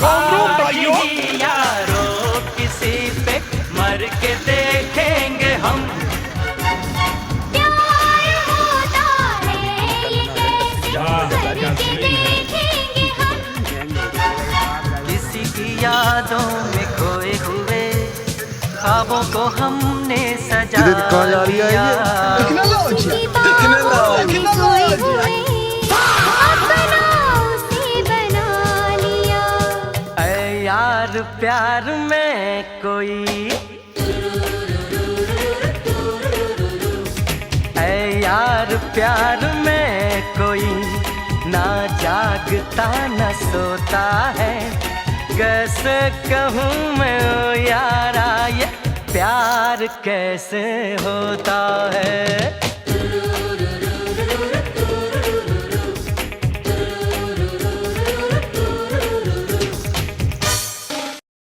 आज ही यारों किसी पे मर के देखेंगे हम। प्यार होता है ये कैसे करके देखेंगे हम। किसी की यादों में खोए हुए ख्वाबों को हमने सजा लिया। किसी की बाहों में खोए हुए अपना उसे बना लिया। ऐ यार प्यार में कोई, ऐ यार प्यार में कोई ना जागता न सोता है। कैसे कहूँ मैं ओ यारा ये प्यार कैसे होता है।